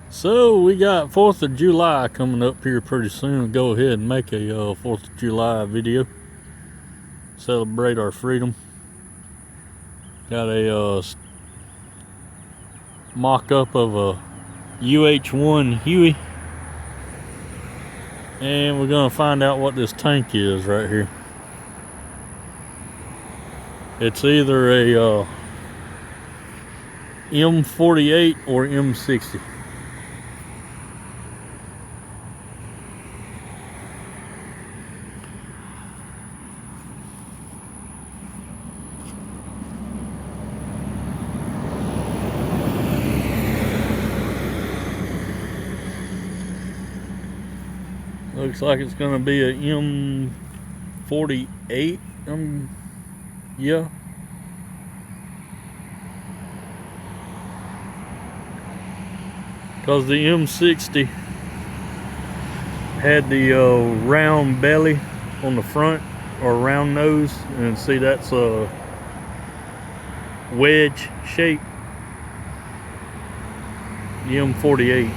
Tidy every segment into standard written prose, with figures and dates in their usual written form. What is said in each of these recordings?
So we got 4th of July coming up here pretty soon. Go ahead and make a 4th of July video. Celebrate our freedom. Got a mock-up of a UH1 Huey. And we're gonna find out what this tank is right here. It's either a M48 or M60. Looks like it's gonna be a M48. Yeah. Because the M60 had the round belly on the front, or round nose, and see that's a wedge shape. The M48.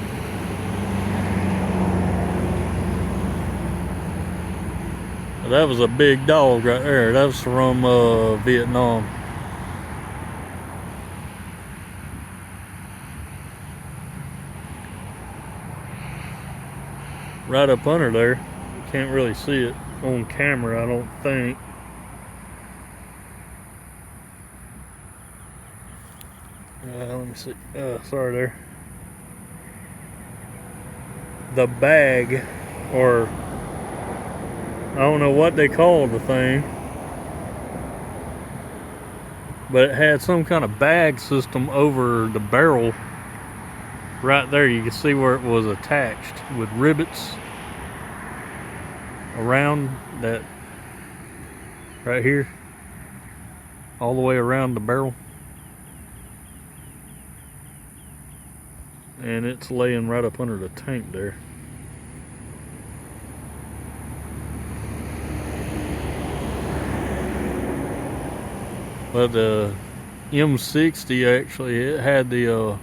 That was a big dog right there. That was from Vietnam. Right up under there. Can't really see it on camera, I don't think. Let me see. Sorry there. The bag, or I don't know what they call the thing, but it had some kind of bag system over the barrel. Right there, you can see where it was attached with rivets around that, right here, all the way around the barrel. And it's laying right up under the tank there. But the M60 actually, it had the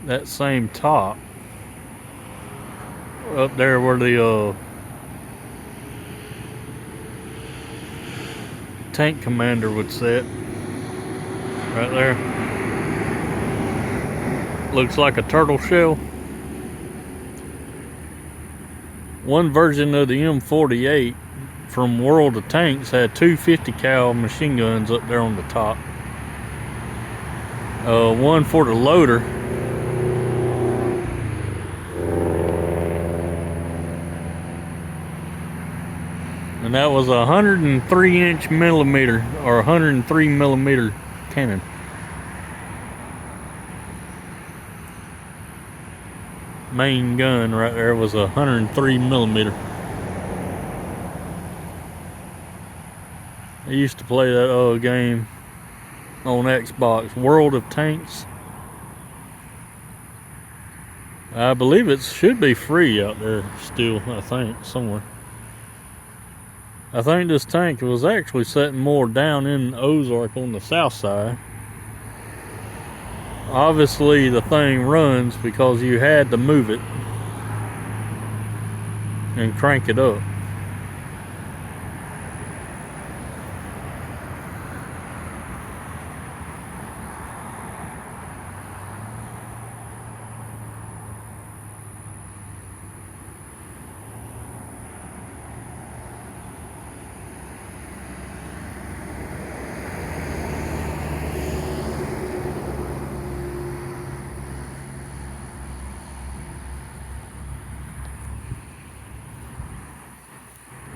that same top up there where the tank commander would sit. Right there. Looks like a turtle shell. One version of the M48 from World of Tanks had two 50 cal machine guns up there on the top. One for the loader. And that was a 103 millimeter or 103 millimeter cannon. Main gun right there was a 103 millimeter. I used to play that game on Xbox, World of Tanks. I believe it should be free out there still, I think, somewhere. I think this tank was actually sitting more down in Ozark on the south side. Obviously the thing runs because you had to move it and crank it up.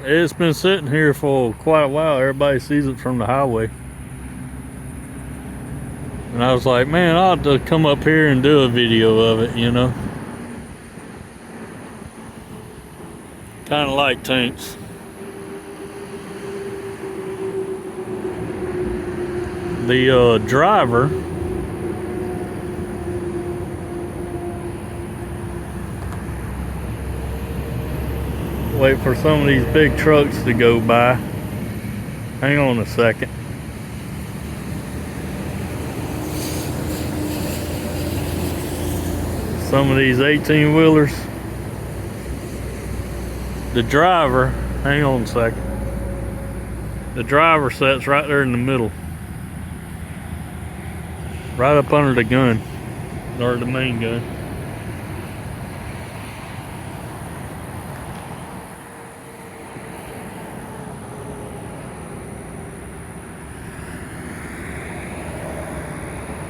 It's been sitting here for quite a while. Everybody sees it from the highway. And I was like, man, I ought to come up here and do a video of it, you know. Kind of like tanks. The driver wait for some of these big trucks to go by. Hang on a second. Some of these 18-wheelers. The driver, hang on a second. The driver sits right there in the middle. Right up under the gun, or the main gun.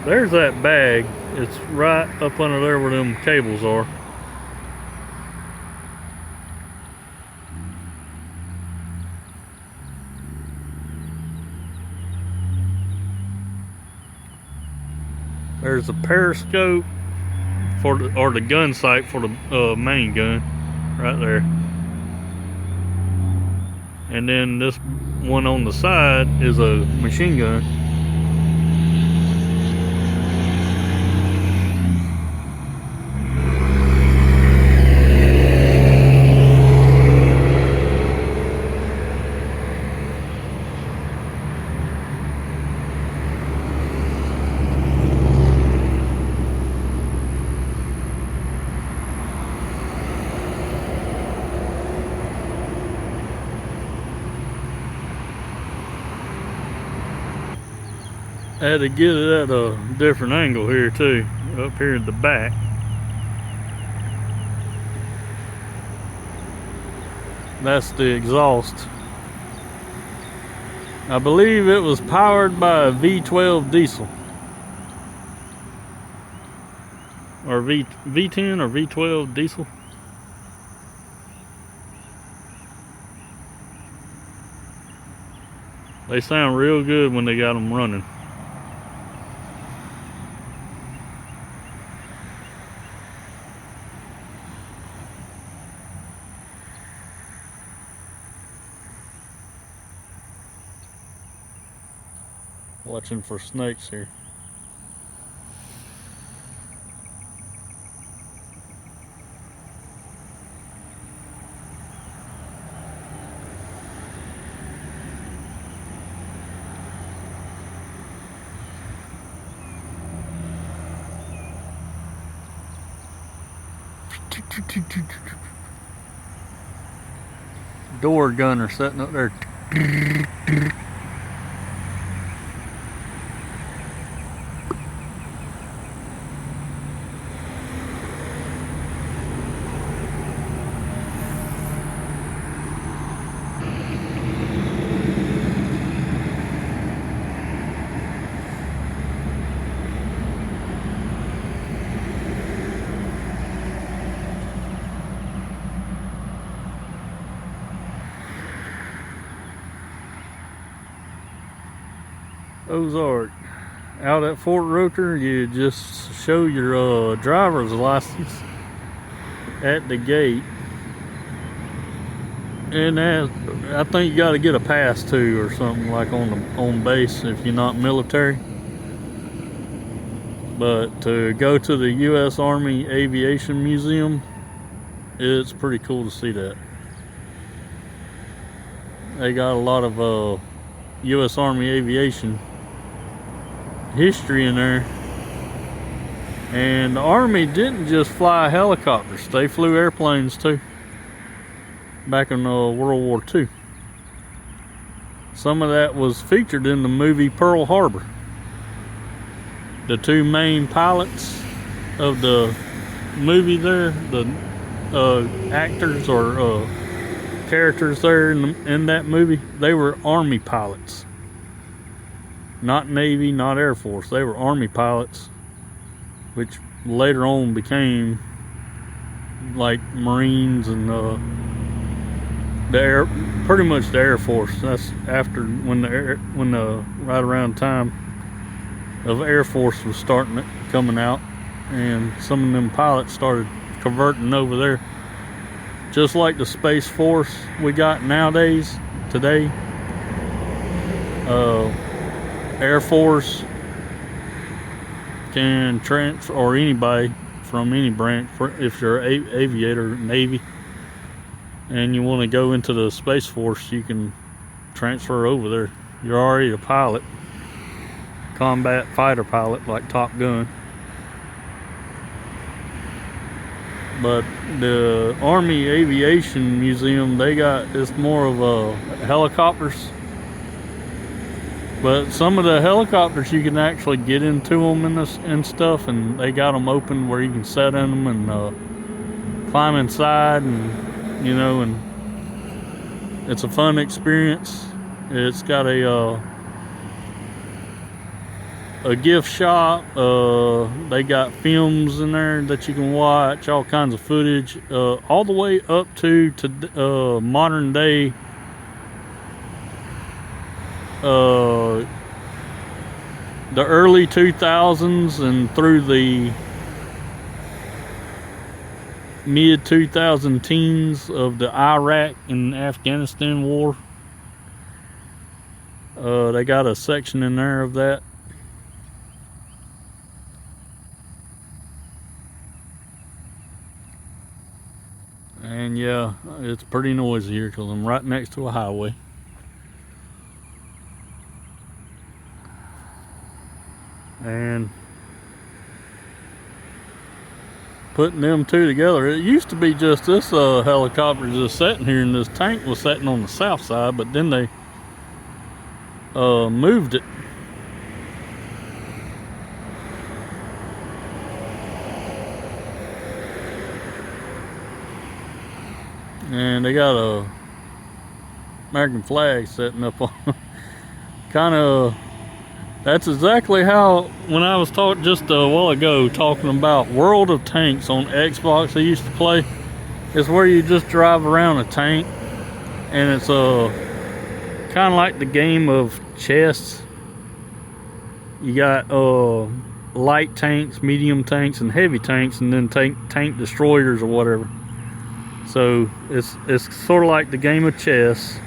There's that bag. It's right up under there where them cables are. There's a periscope for the, or the gun sight for the main gun, right there. And then this one on the side is a machine gun. I had to get it at a different angle here too, up here at the back. That's the exhaust. I believe it was powered by a V12 diesel. Or V10 or V12 diesel. They sound real good when they got them running. Watching for snakes here. Door gunner sitting up there. Ozark. Out at Fort Roker, you just show your driver's license at the gate, and I think you got to get a pass too, or something, like on base if you're not military. But to go to the U.S. Army Aviation Museum, it's pretty cool to see that. They got a lot of U.S. Army aviation history in there. And the Army didn't just fly helicopters, they flew airplanes too, back in World War II. Some of that was featured in the movie Pearl Harbor. The two main pilots of the movie there, the actors or characters there in that movie, they were Army pilots. Not Navy, not Air Force. They were Army pilots, which later on became like Marines and pretty much the Air Force. That's after when the right around time of Air Force was coming out, and some of them pilots started converting over there. Just like the Space Force we got nowadays, today. Air Force can transfer, or anybody from any branch, if you're an aviator, Navy, and you want to go into the Space Force, you can transfer over there. You're already a pilot, combat fighter pilot, like Top Gun. But the Army Aviation Museum, it's more of helicopters. But some of the helicopters you can actually get into them and stuff, and they got them open where you can sit in them and climb inside, and and it's a fun experience. It's got a gift shop. They got films in there that you can watch, all kinds of footage, all the way up to modern day. The early 2000s and through the mid 2010s of the Iraq and Afghanistan war. They got a section in there of that. And yeah, it's pretty noisy here because I'm right next to a highway. And putting them two together, it used to be just this helicopter just sitting here, and this tank was sitting on the south side, but then they moved it. And they got a American flag setting up on kind of. That's exactly how, when I was talking just a while ago, talking about World of Tanks on Xbox I used to play, it's where you just drive around a tank, and it's kind of like the game of chess. You got light tanks, medium tanks, and heavy tanks, and then tank destroyers or whatever. So it's sort of like the game of chess,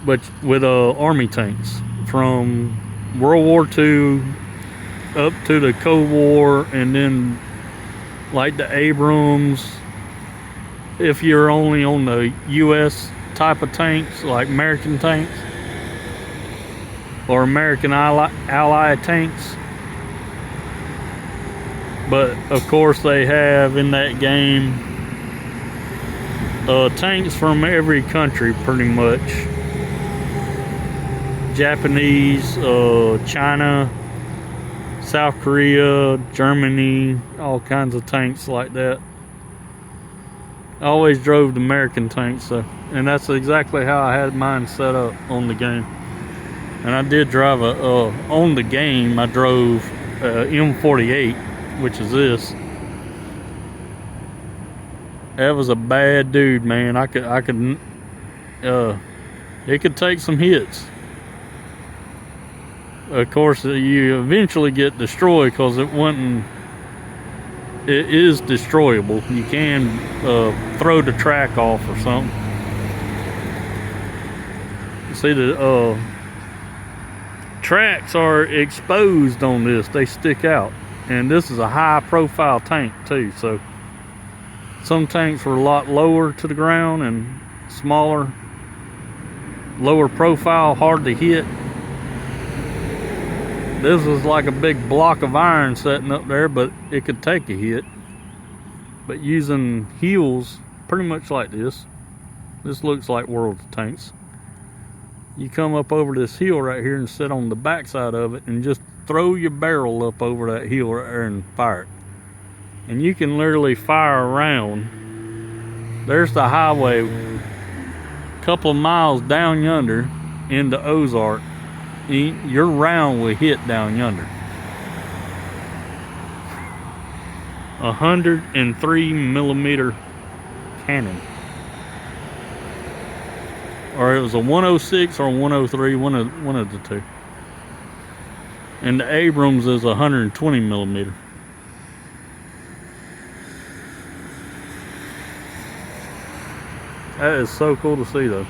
but with army tanks from World War II up to the Cold War, and then like the Abrams. If you're only on the U.S. type of tanks, like American tanks or American Allied tanks. But of course they have in that game tanks from every country pretty much. Japanese, China, South Korea, Germany, all kinds of tanks like that. I always drove the American tanks, and that's exactly how I had mine set up on the game. And I did drive on the game, I drove M48, which is this. That was a bad dude, man. It could take some hits. Of course, you eventually get destroyed because it is destroyable. You can throw the track off or something. You see the tracks are exposed on this. They stick out. And this is a high profile tank too. So some tanks were a lot lower to the ground and smaller, lower profile, hard to hit. This was like a big block of iron sitting up there, but it could take a hit. But using heels, pretty much like this looks like World of Tanks. You come up over this hill right here and sit on the backside of it and just throw your barrel up over that hill right there and fire it. And you can literally fire around. There's the highway, a couple of miles down yonder into Ozark. Your round will hit down yonder. 103 millimeter cannon, or it was a 106 or 103, one of the two. And the Abrams is 120 millimeter. That is so cool to see though.